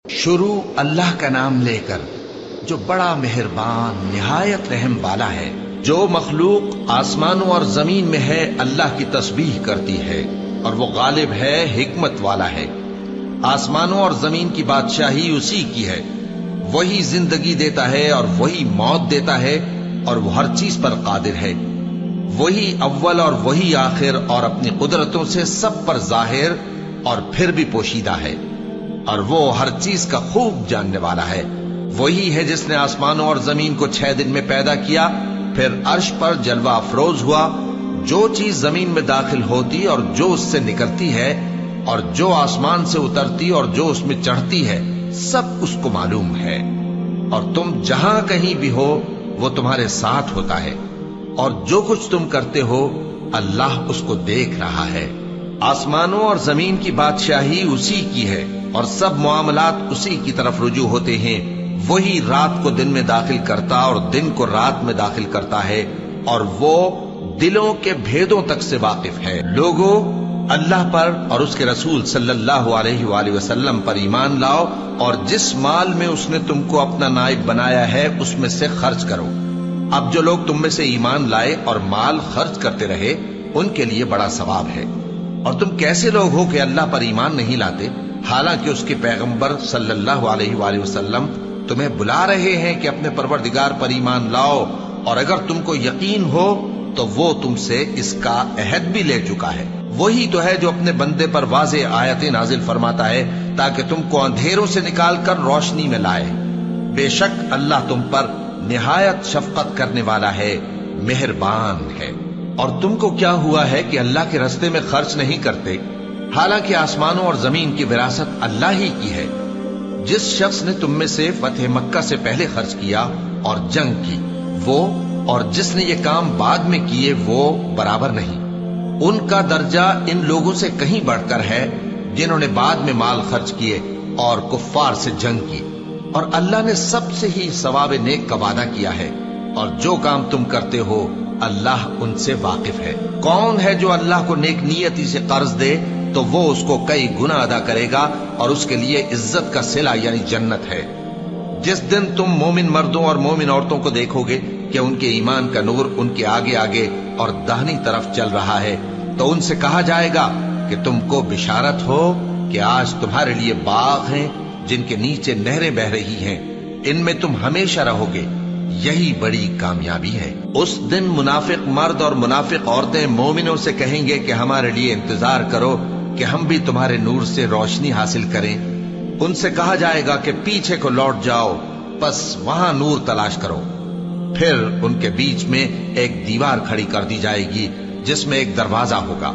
شروع اللہ کا نام لے کر جو بڑا مہربان نہایت رحم والا ہے۔ جو مخلوق آسمانوں اور زمین میں ہے اللہ کی تسبیح کرتی ہے اور وہ غالب ہے، حکمت والا ہے۔ آسمانوں اور زمین کی بادشاہی اسی کی ہے، وہی زندگی دیتا ہے اور وہی موت دیتا ہے اور وہ ہر چیز پر قادر ہے۔ وہی اول اور وہی آخر اور اپنی قدرتوں سے سب پر ظاہر اور پھر بھی پوشیدہ ہے، اور وہ ہر چیز کا خوب جاننے والا ہے۔ وہی ہے جس نے آسمانوں اور زمین کو 6 دن میں پیدا کیا، پھر عرش پر جلوہ افروز ہوا۔ جو چیز زمین میں داخل ہوتی اور جو اس سے نکلتی ہے، اور جو آسمان سے اترتی اور جو اس میں چڑھتی ہے، سب اس کو معلوم ہے۔ اور تم جہاں کہیں بھی ہو وہ تمہارے ساتھ ہوتا ہے، اور جو کچھ تم کرتے ہو اللہ اس کو دیکھ رہا ہے۔ آسمانوں اور زمین کی بادشاہی اسی کی ہے، اور سب معاملات اسی کی طرف رجوع ہوتے ہیں۔ وہی رات کو دن میں داخل کرتا اور دن کو رات میں داخل کرتا ہے، اور وہ دلوں کے بھیدوں تک سے واقف ہے۔ لوگوں، اللہ پر اور اس کے رسول صلی اللہ علیہ وآلہ وسلم پر ایمان لاؤ، اور جس مال میں اس نے تم کو اپنا نائب بنایا ہے اس میں سے خرچ کرو۔ اب جو لوگ تم میں سے ایمان لائے اور مال خرچ کرتے رہے ان کے لیے بڑا ثواب ہے۔ اور تم کیسے لوگ ہو کہ اللہ پر ایمان نہیں لاتے، حالانکہ اس کے پیغمبر صلی اللہ علیہ وآلہ وسلم تمہیں بلا رہے ہیں کہ اپنے پروردگار پر ایمان لاؤ، اور اگر تم کو یقین ہو تو وہ تم سے اس کا عہد بھی لے چکا ہے۔ وہی تو ہے جو اپنے بندے پر واضح آیتیں نازل فرماتا ہے تاکہ تم کو اندھیروں سے نکال کر روشنی میں لائے۔ بے شک اللہ تم پر نہایت شفقت کرنے والا ہے، مہربان ہے۔ اور تم کو کیا ہوا ہے کہ اللہ کے راستے میں خرچ نہیں کرتے، حالانکہ آسمانوں اور زمین کی وراثت اللہ ہی کی ہے۔ جس شخص نے تم میں سے فتح مکہ سے پہلے خرچ کیا اور جنگ کی، وہ اور جس نے یہ کام بعد میں کیے وہ برابر نہیں۔ ان کا درجہ ان لوگوں سے کہیں بڑھ کر ہے جنہوں نے بعد میں مال خرچ کیے اور کفار سے جنگ کی، اور اللہ نے سب سے ہی ثواب نیک کا وعدہ کیا ہے، اور جو کام تم کرتے ہو اللہ ان سے واقف ہے۔ کون ہے جو اللہ کو نیک نیتی سے قرض دے تو وہ اس کو کئی گنا ادا کرے گا، اور اس کے لیے عزت کا صلہ یعنی جنت ہے۔ جس دن تم مومن مردوں اور مومن عورتوں کو دیکھو گے کہ ان کے ایمان کا نور ان کے آگے آگے اور داہنی طرف چل رہا ہے، تو ان سے کہا جائے گا کہ تم کو بشارت ہو کہ آج تمہارے لیے باغ ہیں جن کے نیچے نہریں بہ رہی ہیں، ان میں تم ہمیشہ رہو گے، یہی بڑی کامیابی ہے۔ اس دن منافق مرد اور منافق عورتیں مومنوں سے کہیں گے کہ ہمارے لیے انتظار کرو کہ ہم بھی تمہارے نور سے روشنی حاصل کریں۔ ان سے کہا جائے گا کہ پیچھے کو لوٹ جاؤ، پس وہاں نور تلاش کرو۔ پھر ان کے بیچ میں ایک دیوار کھڑی کر دی جائے گی جس میں ایک دروازہ ہوگا،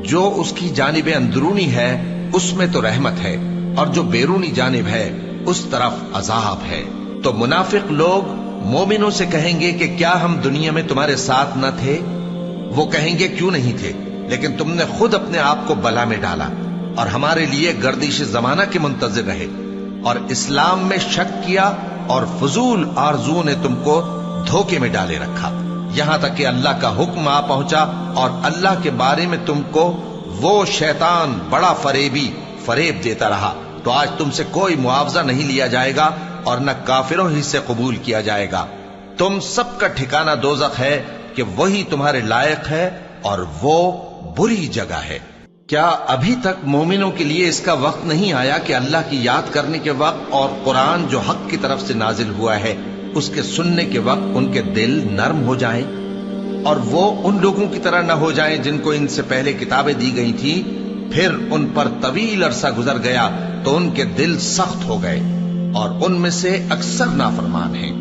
جو اس کی جانب اندرونی ہے اس میں تو رحمت ہے، اور جو بیرونی جانب ہے اس طرف عذاب ہے۔ تو منافق لوگ مومنوں سے کہیں گے کہ کیا ہم دنیا میں تمہارے ساتھ نہ تھے؟ وہ کہیں گے کیوں نہیں تھے، لیکن تم نے خود اپنے آپ کو بلا میں ڈالا اور ہمارے لیے گردش زمانہ کے منتظر رہے، اور اسلام میں شک کیا، اور فضول آرزوؤں نے تم کو دھوکے میں ڈالے رکھا، یہاں تک کہ اللہ کا حکم آ پہنچا، اور اللہ کے بارے میں تم کو وہ شیطان بڑا فریب دیتا رہا۔ تو آج تم سے کوئی معاوضہ نہیں لیا جائے گا اور نہ کافروں ہی سے قبول کیا جائے گا۔ تم سب کا ٹھکانہ دوزخ ہے کہ وہی تمہارے لائق ہے، اور وہ بری جگہ ہے۔ کیا ابھی تک مومنوں کے لیے اس کا وقت نہیں آیا کہ اللہ کی یاد کرنے کے وقت اور قرآن جو حق کی طرف سے نازل ہوا ہے اس کے سننے کے وقت ان کے دل نرم ہو جائیں، اور وہ ان لوگوں کی طرح نہ ہو جائیں جن کو ان سے پہلے کتابیں دی گئی تھی، پھر ان پر طویل عرصہ گزر گیا تو ان کے دل سخت ہو گئے، اور ان میں سے اکثر نافرمان ہیں۔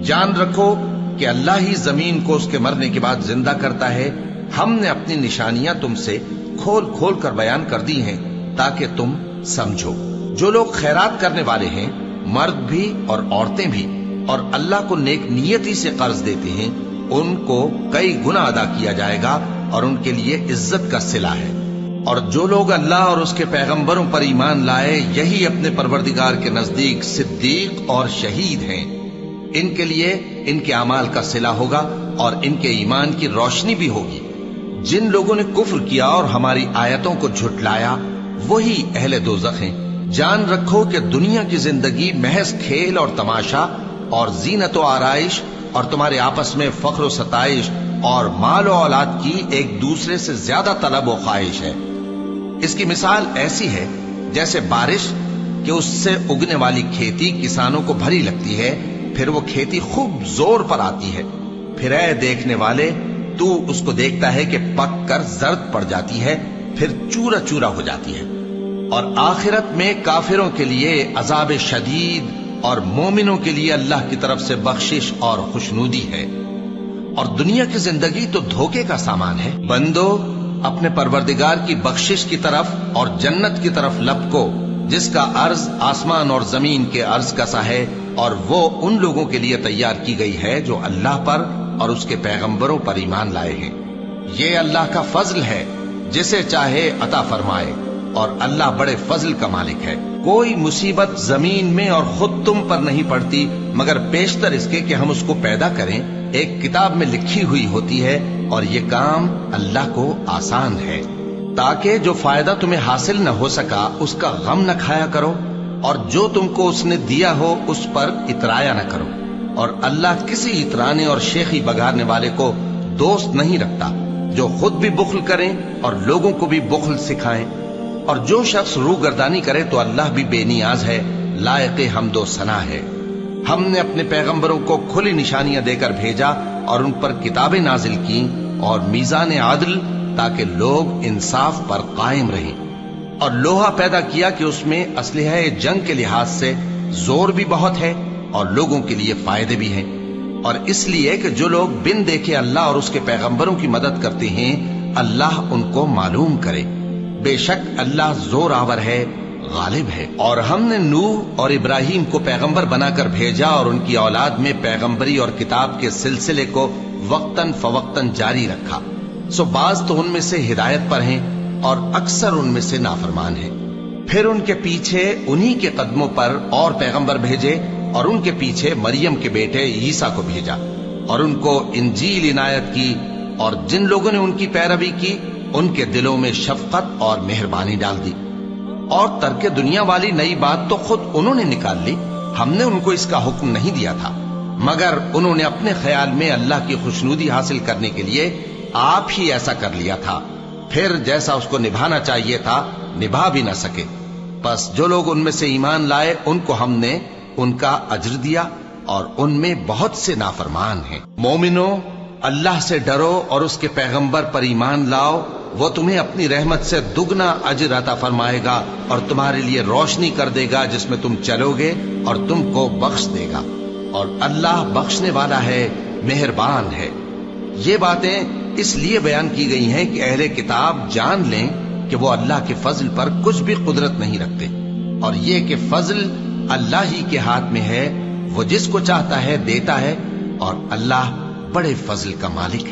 جان رکھو کہ اللہ ہی زمین کو اس کے مرنے کے بعد زندہ کرتا ہے۔ ہم نے اپنی نشانیاں تم سے کھول کھول کر بیان کر دی ہیں تاکہ تم سمجھو۔ جو لوگ خیرات کرنے والے ہیں، مرد بھی اور عورتیں بھی، اور اللہ کو نیک نیتی سے قرض دیتے ہیں، ان کو کئی گنا ادا کیا جائے گا، اور ان کے لیے عزت کا صلہ ہے۔ اور جو لوگ اللہ اور اس کے پیغمبروں پر ایمان لائے، یہی اپنے پروردگار کے نزدیک صدیق اور شہید ہیں۔ ان کے لیے ان کے اعمال کا صلہ ہوگا، اور ان کے ایمان کی روشنی بھی ہوگی۔ جن لوگوں نے کفر کیا اور ہماری آیتوں کو جھٹلایا وہی اہل دوزخ ہیں، جان رکھو کہ دنیا کی زندگی محض کھیل اور تماشا اور زینت و آرائش اور تمہارے آپس میں فخر و ستائش اور مال و اولاد کی ایک دوسرے سے زیادہ طلب و خواہش ہے۔ اس کی مثال ایسی ہے جیسے بارش کہ اس سے اگنے والی کھیتی کسانوں کو بھری لگتی ہے، پھر وہ کھیتی خوب زور پر آتی ہے، پھر اے دیکھنے والے تو اس کو دیکھتا ہے کہ پک کر زرد پڑ جاتی ہے، پھر چورا چورا ہو جاتی ہے۔ اور آخرت میں کافروں کے لیے عذاب شدید اور مومنوں کے لیے اللہ کی طرف سے بخشش اور خوشنودی ہے۔ اور دنیا کی زندگی تو دھوکے کا سامان ہے۔ بندو اپنے پروردگار کی بخشش کی طرف اور جنت کی طرف لپکو جس کا عرض آسمان اور زمین کے عرض کا سا ہے، اور وہ ان لوگوں کے لیے تیار کی گئی ہے جو اللہ پر اور اس کے پیغمبروں پر ایمان لائے ہیں۔ یہ اللہ کا فضل ہے، جسے چاہے عطا فرمائے، اور اللہ بڑے فضل کا مالک ہے۔ کوئی مصیبت زمین میں اور خود تم پر نہیں پڑتی مگر پیشتر اس کے کہ ہم اس کو پیدا کریں ایک کتاب میں لکھی ہوئی ہوتی ہے، اور یہ کام اللہ کو آسان ہے۔ تاکہ جو فائدہ تمہیں حاصل نہ ہو سکا اس کا غم نہ کھایا کرو، اور جو تم کو اس نے دیا ہو اس پر اترایا نہ کرو۔ اور اللہ کسی اترانے اور شیخی بگارنے والے کو دوست نہیں رکھتا، جو خود بھی بخل کریں اور لوگوں کو بھی بخل سکھائیں۔ اور جو شخص روگردانی کرے تو اللہ بھی بے نیاز ہے، لائق حمد و ثنا ہے۔ ہم نے اپنے پیغمبروں کو کھلی نشانیاں دے کر بھیجا اور ان پر کتابیں نازل کی اور میزان عدل، تاکہ لوگ انصاف پر قائم رہیں۔ اور لوہا پیدا کیا کہ اس میں اسلحہ جنگ کے لحاظ سے زور بھی بہت ہے اور لوگوں کے لیے فائدے بھی ہیں، اور اس لیے کہ جو لوگ بن دیکھے اللہ اور اس کے پیغمبروں کی مدد کرتے ہیں اللہ ان کو معلوم کرے۔ بے شک اللہ زور آور ہے، غالب ہے۔ اور ہم نے نوح اور ابراہیم کو پیغمبر بنا کر بھیجا اور ان کی اولاد میں پیغمبری اور کتاب کے سلسلے کو وقتاً فوقتاً جاری رکھا، سو بعض تو ان میں سے ہدایت پر ہیں اور اکثر ان میں سے نافرمان ہیں۔ پھر ان کے پیچھے انہی کے قدموں پر اور پیغمبر بھیجے، اور ان کے پیچھے مریم کے بیٹے عیسیٰ کو بھیجا، اور ان کو انجیل عنایت کی، اور جن لوگوں نے ان کی پیروی کی ان کے دلوں میں شفقت اور مہربانی ڈال دی۔ اور ترک دنیا والی نئی بات تو خود انہوں نے نکال لی، ہم نے ان کو اس کا حکم نہیں دیا تھا، مگر انہوں نے اپنے خیال میں اللہ کی خوشنودی حاصل کرنے کے لیے آپ ہی ایسا کر لیا تھا، پھر جیسا اس کو نبھانا چاہیے تھا نبھا بھی نہ سکے۔ پس جو لوگ ان میں سے ایمان لائے ان کو ہم نے ان کا اجر دیا، اور ان میں بہت سے نافرمان ہیں۔ مومنو اللہ سے ڈرو اور اس کے پیغمبر پر ایمان لاؤ، وہ تمہیں اپنی رحمت سے دگنا اجر عطا فرمائے گا اور تمہارے لیے روشنی کر دے گا جس میں تم چلو گے اور تم کو بخش دے گا، اور اللہ بخشنے والا ہے، مہربان ہے۔ یہ باتیں اس لیے بیان کی گئی ہیں کہ اہل کتاب جان لیں کہ وہ اللہ کے فضل پر کچھ بھی قدرت نہیں رکھتے، اور یہ کہ فضل اللہ ہی کے ہاتھ میں ہے، وہ جس کو چاہتا ہے دیتا ہے، اور اللہ بڑے فضل کا مالک ہے۔